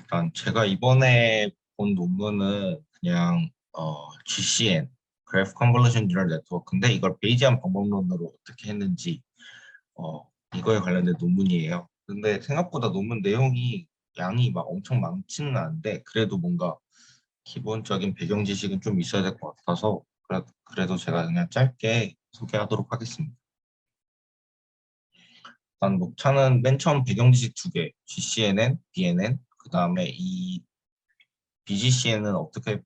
일단 제가 이번에 본 논문은 그냥 GCN, Graph Convolution Neural Network인데 이걸 베이지안 방법론으로 어떻게 했는지 이거에 관련된 논문이에요. 근데 생각보다 논문 내용이 양이 막 엄청 많지는 않은데 그래도 뭔가 기본적인 배경 지식은 좀 있어야 될 것 같아서 그래도 제가 그냥 짧게 소개하도록 하겠습니다. 일단 목차는 맨 처음 배경 지식 두 개, GCNN, BNN, 그 다음에 이 BGCN은 어떻게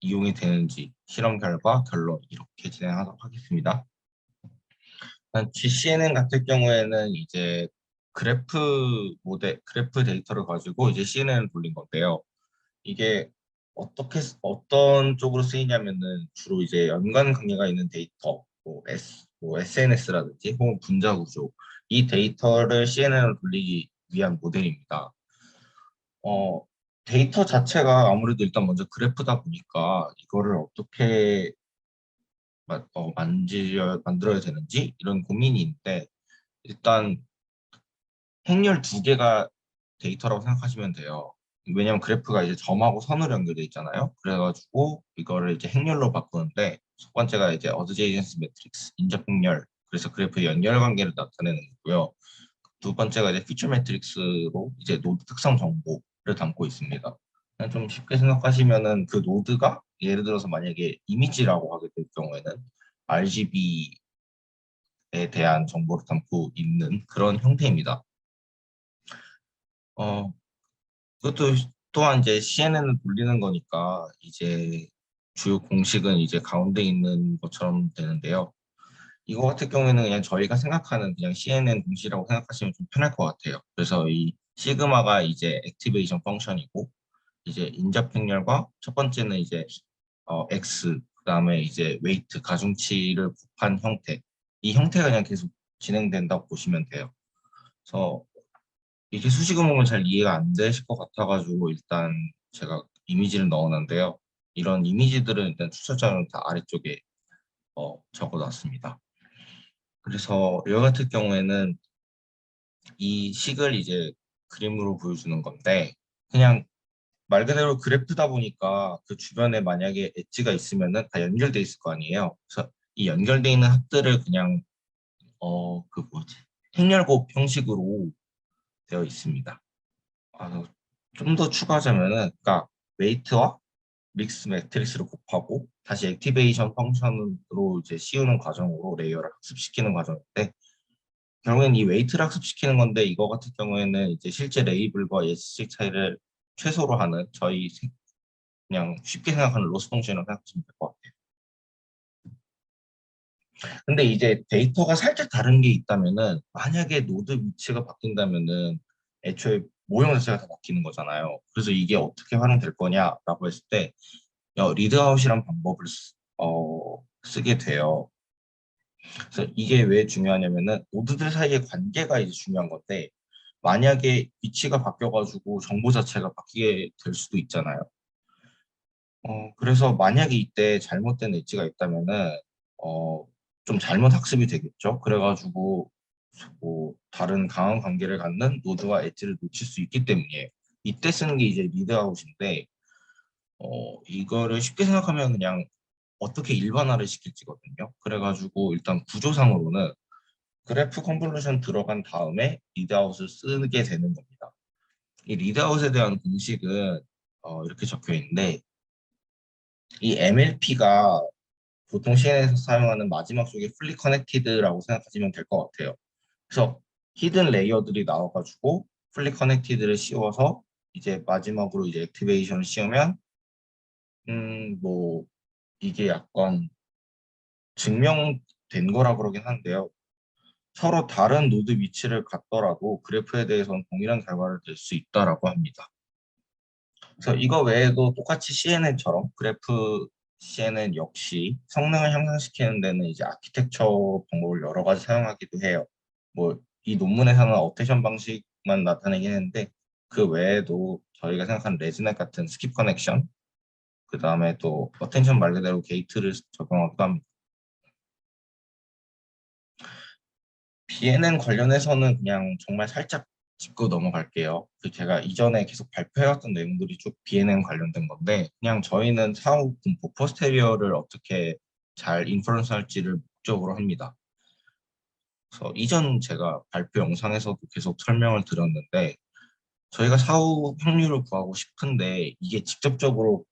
이용이 되는지 실험 결과 결론 이렇게 진행하도록 하겠습니다. GCNN 같은 경우에는 이제 그래프 데이터를 가지고 이제 CNN을 돌린 건데요. 이게 어떤 쪽으로 쓰이냐면은 주로 이제 연관 관계가 있는 데이터, 뭐 SNS라든지 혹은 분자 구조 이 데이터를 CNN으로 돌리기 위한 모델입니다. 어, 데이터 자체가 아무래도 일단 먼저 그래프다 보니까 이거를 어떻게 만들어야 되는지 이런 고민이 있는데 일단 행렬 두 개가 데이터라고 생각하시면 돼요. 왜냐면 그래프가 이제 점하고 선으로 연결돼 있잖아요. 그래가지고 이거를 이제 행렬로 바꾸는데 첫 번째가 이제 어드제이전스 매트릭스, 인접 행렬. 그래서 그래프의 연결 관계를 나타내는 거고요. 두 번째가 이제 피처 매트릭스로 이제 노드 특성 정보를 담고 있습니다. 그냥 좀 쉽게 생각하시면은 그 노드가 예를 들어서 만약에 이미지라고 하게 될 경우에는 RGB에 대한 정보를 담고 있는 그런 형태입니다. 어, 그것도 또한 이제 CNN을 돌리는 거니까 이제 주요 공식은 이제 가운데 있는 것처럼 되는데요. 이거 같은 경우에는 그냥 저희가 생각하는 그냥 CNN 공식이라고 생각하시면 좀 편할 것 같아요. 그래서 이 시그마가 이제 액티베이션 펑션이고 이제 인접 행렬과 첫 번째는 이제 X 그다음에 이제 웨이트 가중치를 곱한 형태 이 형태가 그냥 계속 진행된다고 보시면 돼요. 그래서 이게 수식어 보면 잘 이해가 안 되실 것 같아가지고 일단 제가 이미지를 넣어놨는데요. 이런 이미지들은 일단 추천자는 다 아래쪽에 적어놨습니다. 그래서 이와 같은 경우에는 이 식을 이제 그림으로 보여주는 건데 그냥 말 그대로 그래프다 보니까 그 주변에 만약에 엣지가 있으면은 다 연결돼 있을 거 아니에요. 그래서 이 연결돼 있는 합들을 그냥 그 뭐지 행렬곱 형식으로 되어 있습니다. 좀 더 추가하자면은 그러니까 웨이트와 믹스 매트릭스를 곱하고 다시 액티베이션 펑션으로 이제 씌우는 과정으로 레이어를 학습시키는 과정인데 결국엔 이 웨이트를 학습시키는 건데 이거 같은 경우에는 이제 실제 레이블과 예측 차이를 최소로 하는 그냥 쉽게 생각하는 로스 펑션이라고 생각하시면 될 것 같아요. 근데 이제 데이터가 살짝 다른 게 있다면은 만약에 노드 위치가 바뀐다면은 애초에 모형 자체가 다 바뀌는 거잖아요. 그래서 이게 어떻게 활용될 거냐라고 했을 때 리드아웃이란 방법을 쓰게 돼요. 그래서 이게 왜 중요하냐면은 노드들 사이의 관계가 이제 중요한 건데 만약에 위치가 바뀌어가지고 정보 자체가 바뀌게 될 수도 있잖아요. 그래서 만약에 이때 잘못된 엣지가 있다면은 어, 좀 잘못 학습이 되겠죠. 그래가지고 뭐 다른 강한 관계를 갖는 노드와 엣지를 놓칠 수 있기 때문이에요. 이때 쓰는 게 이제 리드아웃인데 이거를 쉽게 생각하면 그냥 어떻게 일반화를 시킬지거든요. 그래가지고 일단 구조상으로는 그래프 컨볼루션 들어간 다음에 리드아웃을 쓰게 되는 겁니다. 이 리드아웃에 대한 공식은 이렇게 적혀 있는데 이 MLP가 보통 CNN에서 사용하는 마지막 쪽에 fully connected라고 생각하시면 될 것 같아요. 그래서 히든 레이어들이 나와가지고 fully connected를 씌워서 이제 마지막으로 이제 액티베이션을 씌우면 뭐 이게 약간 증명된 거라 그러긴 한데요. 서로 다른 노드 위치를 갖더라도 그래프에 대해서는 동일한 결과를 낼 수 있다라고 합니다. 그래서 이거 외에도 똑같이 CNN처럼 그래프 CNN 역시 성능을 향상시키는 데는 이제 아키텍처 방법을 여러 가지 사용하기도 해요. 뭐 이 논문에서는 어테션 방식만 나타내긴 했는데 그 외에도 저희가 생각하는 레즈넷 같은 스킵 커넥션 그 다음에 또 어텐션 말 그대로 게이트를 적용하기도 합니다. BNN 관련해서는 그냥 정말 살짝 짚고 넘어갈게요. 제가 이전에 계속 발표해왔던 내용들이 쭉 BNN 관련된 건데, 그냥 저희는 사후 분포 포스테리어를 어떻게 잘 인퍼런스 할지를 목적으로 합니다. 그래서 이전 제가 발표 영상에서도 계속 설명을 드렸는데, 저희가 사후 확률을 구하고 싶은데 이게 직접적으로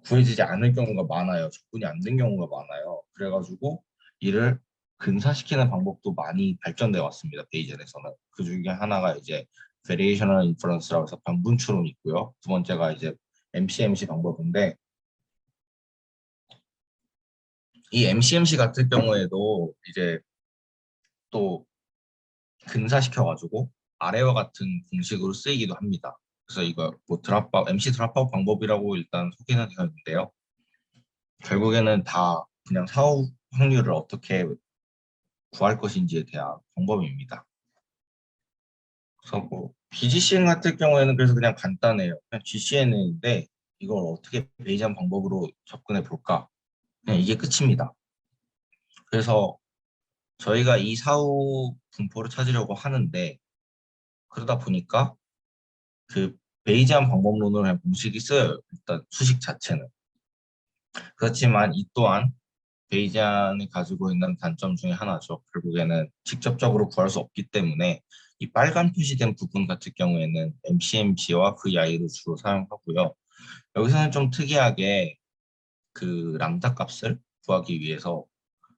구해지지 않을 경우가 많아요. 접근이 안 된 경우가 많아요. 그래가지고 이를 근사시키는 방법도 많이 발전되어 왔습니다. 베이젠에서는. 그 중에 하나가 이제 Variational Inference라고 해서 방분 추론이 있고요. 두 번째가 이제 MCMC 방법인데, 이 MCMC 같은 경우에도 이제 또 근사시켜가지고 아래와 같은 공식으로 쓰이기도 합니다. 그래서 이거 뭐 드랍아웃, MC 드랍아웃 방법이라고 일단 소개는 되어 있는데요. 결국에는 다 그냥 사후 확률을 어떻게 구할 것인지에 대한 방법입니다. 그래서 뭐 BGCN 같은 경우에는 그래서 그냥 간단해요. 그냥 GCN인데 이걸 어떻게 베이지안 방법으로 접근해 볼까? 그냥 이게 끝입니다. 그래서 저희가 이 사후 분포를 찾으려고 하는데, 그러다 보니까 그 베이지안 방법론을 그냥 공식이 써요. 일단 수식 자체는. 그렇지만 이 또한 베이지안이 가지고 있는 단점 중에 하나죠. 결국에는 직접적으로 구할 수 없기 때문에 이 빨간 표시된 부분 같은 경우에는 MCMC와 VI를 주로 사용하고요. 여기서는 좀 특이하게 그 람다 값을 구하기 위해서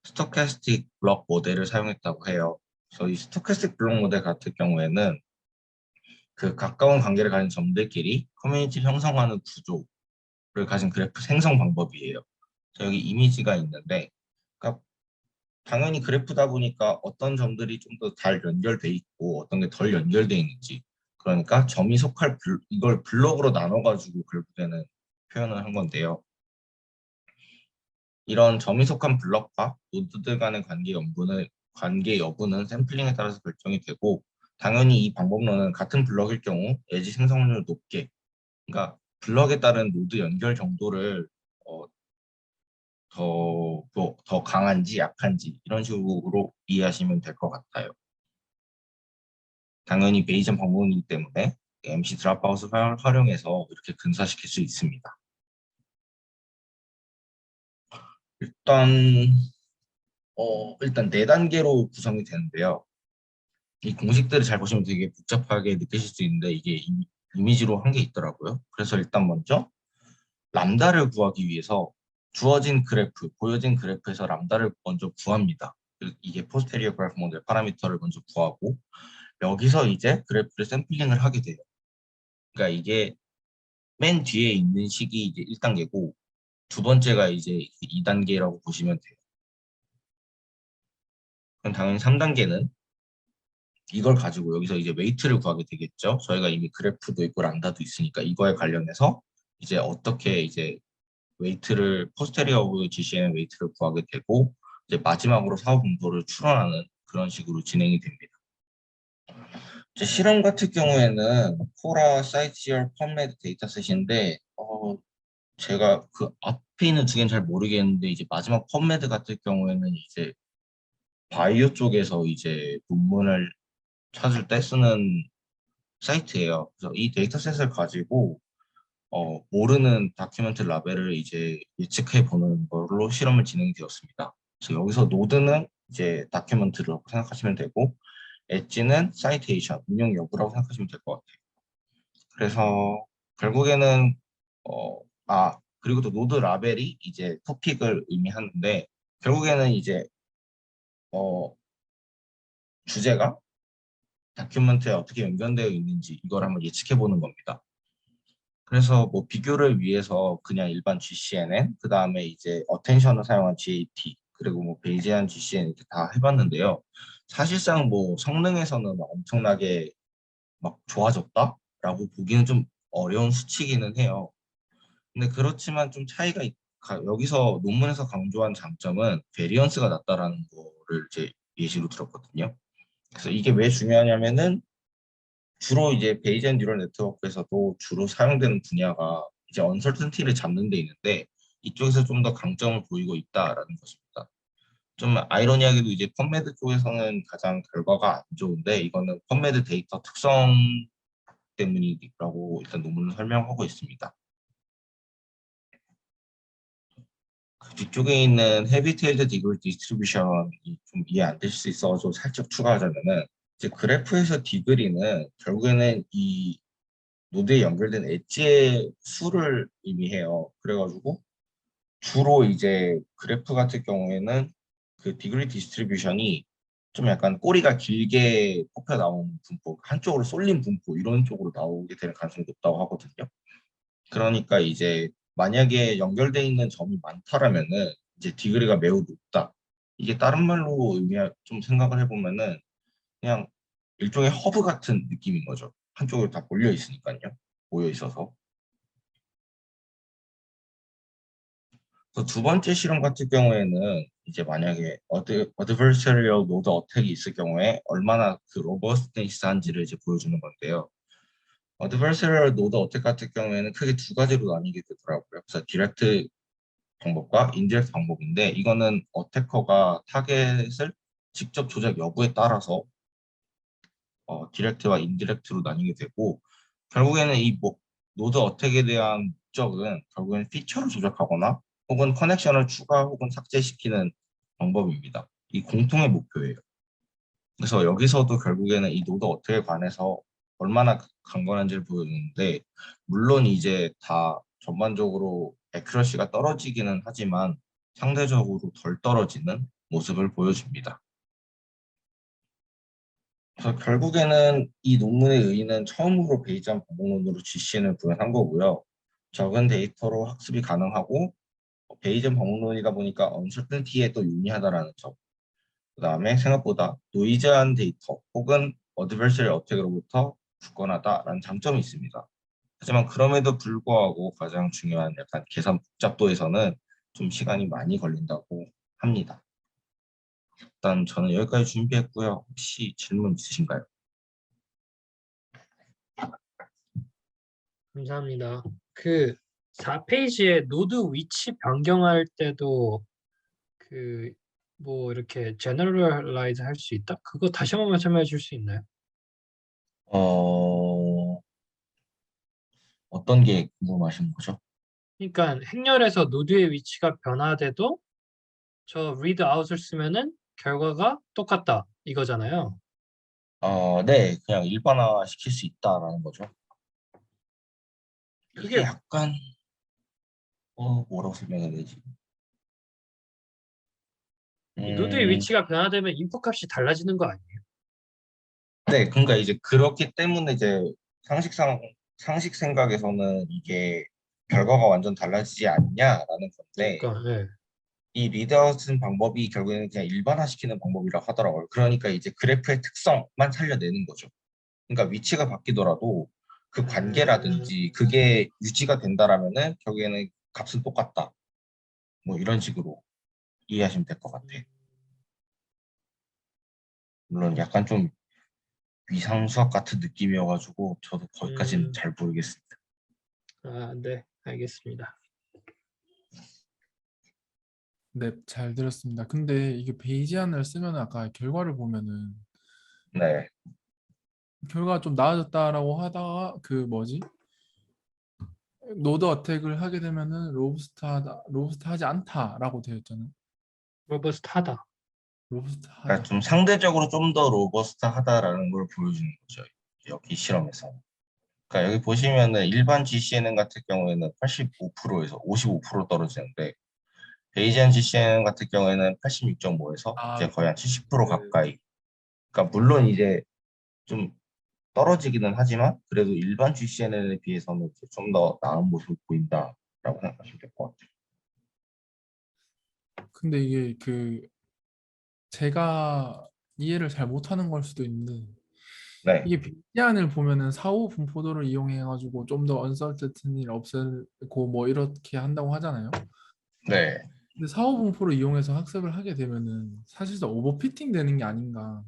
스토캐스틱 블록 모델을 사용했다고 해요. 그래서 이 스토캐스틱 블록 모델 같은 경우에는 그 가까운 관계를 가진 점들끼리 커뮤니티 형성하는 구조를 가진 그래프 생성 방법이에요. 여기 이미지가 있는데, 그러니까 당연히 그래프다 보니까 어떤 점들이 좀 더 잘 연결돼 있고 어떤 게 덜 연결돼 있는지, 그러니까 점이 속할 이걸 블록으로 나눠가지고 결국에는 표현을 한 건데요. 이런 점이 속한 블록과 노드들 간의 관계 여부는 샘플링에 따라서 결정이 되고, 당연히 이 방법론은 같은 블록일 경우 에지 생성률 높게, 그러니까 블럭에 따른 노드 연결 정도를 어, 더 강한지 약한지 이런 식으로 이해하시면 될 것 같아요. 당연히 베이전 방법이기 때문에 MC 드랍아웃을 활용해서 이렇게 근사시킬 수 있습니다. 일단 일단 네 단계로 구성이 되는데요. 이 공식들을 잘 보시면 되게 복잡하게 느끼실 수 있는데 이게 이미지로 한 게 있더라고요. 그래서 일단 먼저 람다를 구하기 위해서 주어진 그래프, 보여진 그래프에서 람다를 먼저 구합니다. 이게 포스테리어 그래프 모델 파라미터를 먼저 구하고 여기서 이제 그래프를 샘플링을 하게 돼요. 그러니까 이게 맨 뒤에 있는 식이 이제 1단계고 두 번째가 이제 2단계라고 보시면 돼요. 그럼 당연히 3단계는 이걸 가지고 여기서 이제 웨이트를 구하게 되겠죠. 저희가 이미 그래프도 있고 람다도 있으니까 이거에 관련해서 이제 어떻게 이제 웨이트를 포스테리어 오브 GCN 웨이트를 구하게 되고, 이제 마지막으로 사후 분포를 추론하는 그런 식으로 진행이 됩니다. 이제 실험 같은 경우에는 코라 사이트열 펌메드 데이터셋인데 제가 그 앞에 있는 두 개는 잘 모르겠는데 이제 마지막 펌메드 같은 경우에는 이제 바이오 쪽에서 이제 논문을 찾을 때 쓰는 사이트예요. 그래서 이 데이터셋을 가지고 모르는 다큐멘트 라벨을 이제 예측해 보는 걸로 실험을 진행되었습니다. 그래서 여기서 노드는 이제 다큐멘트라고 생각하시면 되고, 엣지는 사이테이션, 인용 여부라고 생각하시면 될 것 같아요. 그래서 결국에는 어, 그리고 또 노드 라벨이 이제 토픽을 의미하는데, 결국에는 이제 어, 주제가 다큐멘트에 어떻게 연결되어 있는지 이걸 한번 예측해 보는 겁니다. 그래서 뭐 비교를 위해서 그냥 일반 GCNN, 그 다음에 이제 어텐션을 사용한 GAT, 그리고 뭐 베이지안 GCN 이렇게 다 해봤는데요. 사실상 뭐 성능에서는 막 엄청나게 막 좋아졌다라고 보기는 좀 어려운 수치기는 해요. 근데 그렇지만 좀 여기서 논문에서 강조한 장점은 베리언스가 낮다라는 거를 이제 예시로 들었거든요. 그래서 이게 왜 중요하냐면은 주로 이제 베이젠 뉴럴 네트워크에서도 주로 사용되는 분야가 이제 언설튼티를 잡는 데 있는데, 이쪽에서 좀 더 강점을 보이고 있다라는 것입니다. 좀 아이러니하게도 이제 펀메드 쪽에서는 가장 결과가 안 좋은데 이거는 펀메드 데이터 특성 때문이라고 일단 논문은 설명하고 있습니다. 그 뒤쪽에 있는 헤비테일드 디그리 디스트리뷰션이 좀 이해 안 되실 수 있어서 살짝 추가하자면은 이제 그래프에서 디그리는 결국에는 이 노드에 연결된 엣지의 수를 의미해요. 그래가지고 주로 이제 그래프 같은 경우에는 그 디그리 디스트리뷰션이 좀 약간 꼬리가 길게 뽑혀 나오는 분포, 한쪽으로 쏠린 분포 이런 쪽으로 나오게 되는 가능성이 높다고 하거든요. 그러니까 이제 만약에 연결돼 있는 점이 많다라면은 이제 디그리가 매우 높다. 이게 다른 말로 좀 생각을 해보면은 그냥 일종의 허브 같은 느낌인 거죠. 한쪽으로 다 몰려 있으니까요. 모여 있어서. 그래서 두 번째 실험 같은 경우에는 이제 만약에 어드버서리얼 노드 어택이 있을 경우에 얼마나 그 로버스트니스한지를 이제 보여주는 건데요. 어드버서리얼 노드 어택 같은 경우에는 크게 두 가지로 나뉘게 되더라고요. 그래서 디렉트 방법과 인디렉트 방법인데 이거는 어태커가 타겟을 직접 조작 여부에 따라서 디렉트와 인디렉트로 나뉘게 되고 결국에는 이 노드 어택에 대한 목적은 결국엔 피처를 조작하거나 혹은 커넥션을 추가 혹은 삭제시키는 방법입니다. 이 공통의 목표예요. 그래서 여기서도 결국에는 이 노드 어택에 관해서 얼마나 강건한지를 보여주는데 물론 이제 다 전반적으로 애큐러시가 떨어지기는 하지만 상대적으로 덜 떨어지는 모습을 보여줍니다. 그래서 결국에는 이 논문의 의의는 처음으로 베이지안 반복론으로 GCN을 구현한 거고요. 적은 데이터로 학습이 가능하고 베이지안 반복론이다 보니까 언설튼티에 또 유리하다라는 점. 그 다음에 생각보다 노이즈한 데이터 혹은 어드버서리 어택으로부터 굳건하다라는 장점이 있습니다. 하지만 그럼에도 불구하고 가장 중요한 약간 계산 복잡도에서는 좀 시간이 많이 걸린다고 합니다. 일단 저는 여기까지 준비했고요. 혹시 질문 있으신가요? 감사합니다. 그 4페이지에 노드 위치 변경할 때도 그 뭐 이렇게 제너럴라이즈 할 수 있다? 그거 다시 한 번만 설명해 줄 수 있나요? 어, 어떤 게 궁금하신 거죠? 그러니까 행렬에서 노드의 위치가 변화돼도 저 read out을 쓰면은 결과가 똑같다 이거잖아요. 네, 그냥 일반화 시킬 수 있다라는 거죠. 이게 그게 약간, 뭐라고 설명해야 되지? 노드의 음, 위치가 변화되면 인풋 값이 달라지는 거 아니에요? 네, 그러니까 이제 그렇기 때문에 이제 상식 생각에서는 이게 결과가 완전 달라지지 않냐라는 건데, 그러니까 예. 이 리드아웃은 방법이 결국에는 그냥 일반화시키는 방법이라고 하더라고요. 그러니까 이제 그래프의 특성만 살려내는 거죠. 그러니까 위치가 바뀌더라도 그 음, 관계라든지 그게 유지가 된다라면은 결국에는 값은 똑같다. 뭐 이런 식으로 이해하시면 될 것 같아요. 물론 약간 좀 위상수학 같은 느낌이어가지고 저도 거기까지는 음, 잘 모르겠습니다. 네, 알겠습니다. 네, 잘 들었습니다. 근데 이게 베이지안을 쓰면 아까 결과를 보면은 네. 결과가 좀 나아졌다라고 하다가 그 뭐지? 노드 어택을 하게 되면은 로브스트 하지 않다라고 되어 있잖아요. 로버스트하다. 로브스트 그러니까 하다. 좀 상대적으로 좀 더 로버스트하다라는 걸 보여주는 거죠. 여기 실험에서. 그러니까 여기 보시면은 일반 GCNN 같은 경우에는 85%에서 55% 떨어지는데 베이지안 GCNN 같은 경우에는 86.5에서 이제 아, 거의 한 70% 그 가까이. 그러니까 물론 이제 좀 떨어지기는 하지만 그래도 일반 GCNN에 비해서는 좀 더 나은 모습을 보인다라고 생각하시면 될 것 같아요. 근데 이게 그 제가 이해를 잘 못하는 걸 수도 있는데 네, 이게 빅리안을 보면은 사후 분포도를 이용해 가지고 좀 더 언설트니를 없애고 뭐 이렇게 한다고 하잖아요. 네. 근데 사후 분포를 이용해서 학습을 하게 되면은 사실상 오버피팅 되는 게 아닌가라는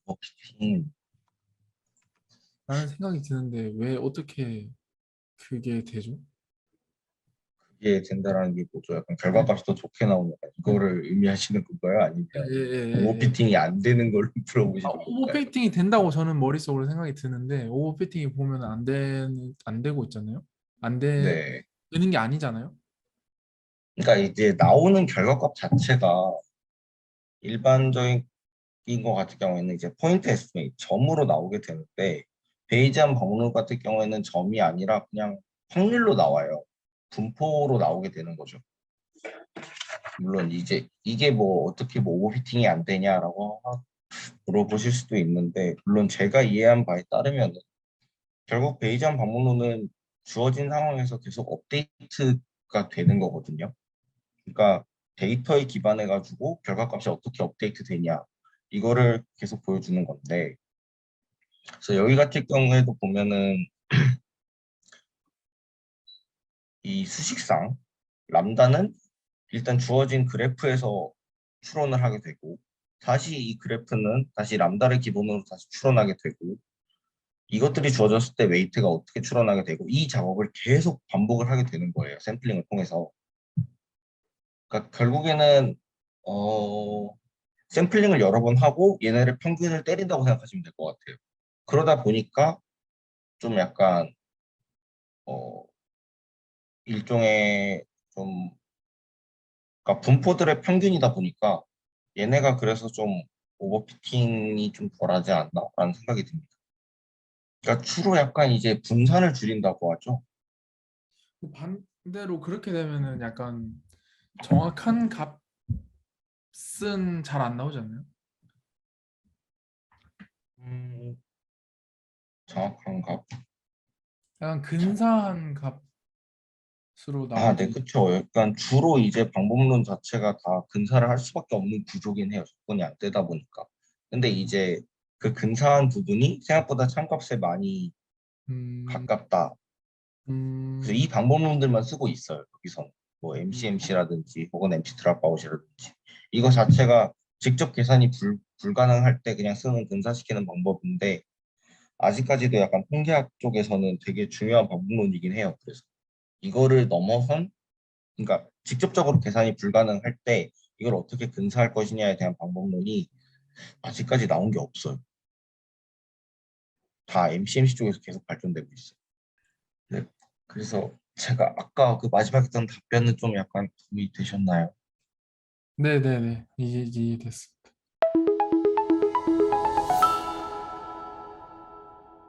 오버피팅. 생각이 드는데 왜 어떻게 그게 되죠? 이게 된다라는 게 뭐죠? 약간 결과값이 더 좋게 나오는 이거를 의미하시는 건가요? 아니면 예. 오버피팅이 안 되는 걸 물어보시는 건가요? 오버피팅이 된다고 저는 머릿속으로 생각이 드는데 오버피팅이 보면 안 되고 있잖아요. 네. 되는 게 아니잖아요. 그러니까 이제 나오는 결과값 자체가 일반적인 것 같은 경우에는 이제 포인트 에스티메이트 점으로 나오게 되는데 베이지안 방문율 같은 경우에는 점이 아니라 그냥 확률로 나와요. 분포로 나오게 되는 거죠. 물론 이제 이게 뭐 어떻게 뭐 오버피팅이 안 되냐라고 물어보실 수도 있는데 물론 제가 이해한 바에 따르면 결국 베이지안 방문율은 주어진 상황에서 계속 업데이트가 되는 거거든요. 그러니까 데이터에 기반해 가지고 결과값이 어떻게 업데이트 되냐 이거를 계속 보여주는 건데 그래서 여기 같은 경우에도 보면은 이 수식상 람다는 일단 주어진 그래프에서 추론을 하게 되고 다시 이 그래프는 다시 람다를 기본으로 다시 추론하게 되고 이것들이 주어졌을 때 웨이트가 어떻게 추론하게 되고 이 작업을 계속 반복을 하게 되는 거예요. 샘플링을 통해서. 그러니까 결국에는 샘플링을 여러 번 하고 얘네를 평균을 때린다고 생각하시면 될 것 같아요. 그러다 보니까 좀 약간 어, 일종의 좀 그러니까 분포들의 평균이다 보니까 얘네가 그래서 좀 오버피팅이 좀 덜하지 않나라는 생각이 듭니다. 그러니까 주로 약간 이제 분산을 줄인다고 하죠. 반대로 그렇게 되면은 약간 정확한 값은 잘 안 나오잖아요. 음, 정확한가? 약간 근사한 값으로 아, 네, 나오지. 그쵸. 약간 주로 이제 방법론 자체가 다 근사를 할 수밖에 없는 구조긴 해요. 조건이 안 되다 보니까. 근데 이제 그 근사한 부분이 생각보다 참값에 많이 음, 가깝다. 그래서 이 음, 방법론들만 쓰고 있어요. 여기서 뭐 MCMC라든지 혹은 MC 드랍아웃이라든지 이거 자체가 직접 계산이 불가능할 때 그냥 쓰는 근사시키는 방법인데 아직까지도 약간 통계학 쪽에서는 되게 중요한 방법론이긴 해요. 그래서 이거를 넘어선 그러니까 직접적으로 계산이 불가능할 때 이걸 어떻게 근사할 것이냐에 대한 방법론이 아직까지 나온 게 없어요. 다 MCMC 쪽에서 계속 발전되고 있어요. 네. 그래서 제가 아까 그 마지막에 했던 답변은 좀 약간 도움이 되셨나요? 네네네. 이게 됐어.